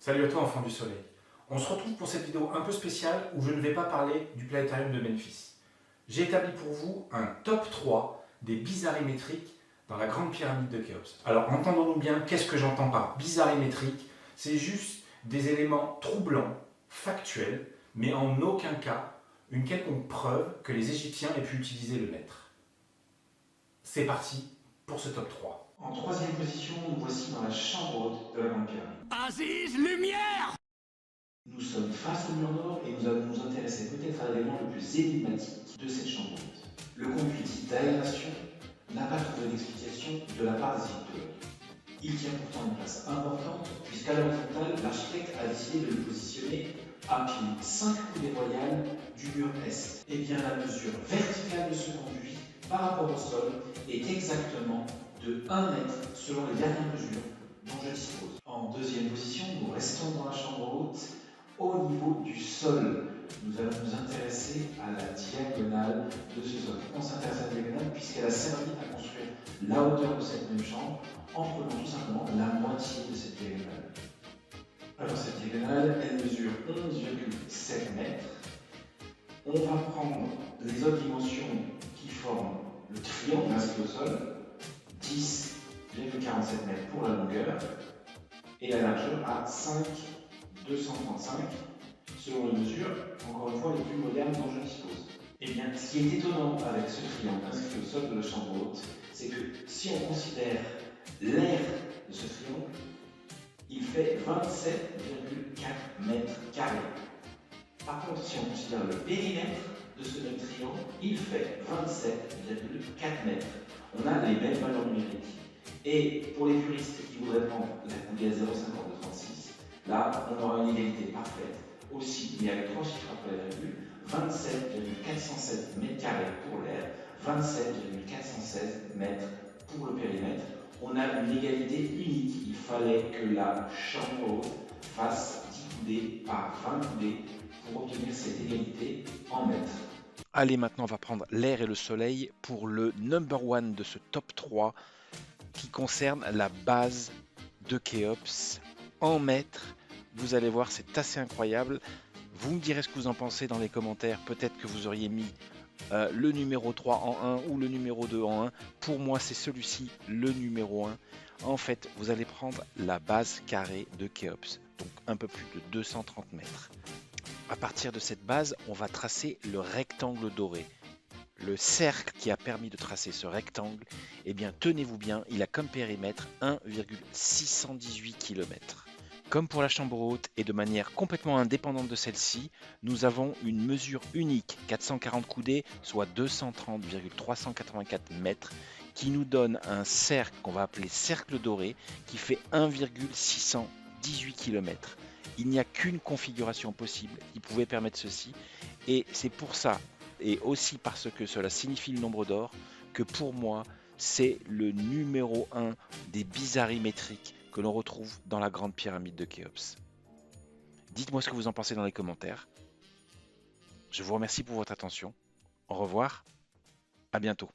Salut à toi enfant du soleil. On se retrouve pour cette vidéo un peu spéciale où je ne vais pas parler du planétarium de Memphis. J'ai établi pour vous un top 3 des bizarrimétriques dans la grande pyramide de Khéops. Alors entendons-nous bien, qu'est-ce que j'entends par bizarrimétrique? C'est juste des éléments troublants, factuels, mais en aucun cas une quelconque preuve que les Égyptiens aient pu utiliser le mètre. C'est parti pour ce top 3. En troisième position, nous voici dans la chambre haute de la grande pyramide. Aziz, lumière! Nous sommes face au mur nord et nous allons nous intéresser peut-être à l'élément le plus énigmatique de cette chambre haute. Le conduit dit d'aération n'a pas trouvé d'explication de la part des Égyptologues. Il tient pourtant une place importante puisqu'à l'horizontale, l'architecte a décidé de le positionner à pile 5 coudées royales du mur est. Et bien la mesure verticale de ce conduit par rapport au sol est exactement de 1 mètre selon les dernières mesures dont je dispose. En deuxième position, nous restons dans la chambre haute. Au niveau du sol, nous allons nous intéresser à la diagonale de ce sol. On s'intéresse à la diagonale puisqu'elle a servi à construire la hauteur de cette même chambre en prenant tout simplement la moitié de cette diagonale. Alors cette diagonale, elle mesure 11,7 mètres. On va prendre les autres dimensions qui forment le triangle inscrit au sol, 10,47 mètres pour la longueur et la largeur à 5,235 selon les mesures, encore une fois, les plus modernes dont je dispose. Eh bien, ce qui est étonnant avec ce triangle inscrit au sol de la chambre haute, c'est que si on considère l'aire de ce triangle, il fait 27,4 mètres carrés. Par contre, si on considère le périmètre de ce même triangle, il fait 27,4 mètres. On a les mêmes valeurs numériques. Et pour les puristes qui voudraient prendre la coudée à 0,5236, là, on aura une égalité parfaite aussi, mais avec 3 chiffres après la virgule, 27,416 mètres carrés pour l'air, 27,416 mètres pour le périmètre. On a une égalité unique. Il fallait que la chambre haute fasse 10 coudées par 20 coudées pour obtenir cette égalité en mètres. Allez, maintenant on va prendre l'air et le soleil pour le number one de ce top 3 qui concerne la base de Khéops en mètres. Vous allez voir, c'est assez incroyable. Vous me direz ce que vous en pensez dans les commentaires. Peut-être que vous auriez mis le numéro 3 en 1 ou le numéro 2 en 1. Pour moi, c'est celui-ci, le numéro 1. En fait, vous allez prendre la base carrée de Khéops, donc un peu plus de 230 mètres. À partir de cette base, on va tracer le rectangle doré. Le cercle qui a permis de tracer ce rectangle, eh bien tenez-vous bien, il a comme périmètre 1,618 km. Comme pour la chambre haute et de manière complètement indépendante de celle-ci, nous avons une mesure unique, 440 coudées, soit 230,384 mètres, qui nous donne un cercle qu'on va appeler cercle doré, qui fait 1,618 km. Il n'y a qu'une configuration possible qui pouvait permettre ceci, et c'est pour ça, et aussi parce que cela signifie le nombre d'or, que pour moi, c'est le numéro 1 des bizarrimétriques que l'on retrouve dans la grande pyramide de Khéops. Dites-moi ce que vous en pensez dans les commentaires. Je vous remercie pour votre attention. Au revoir, à bientôt.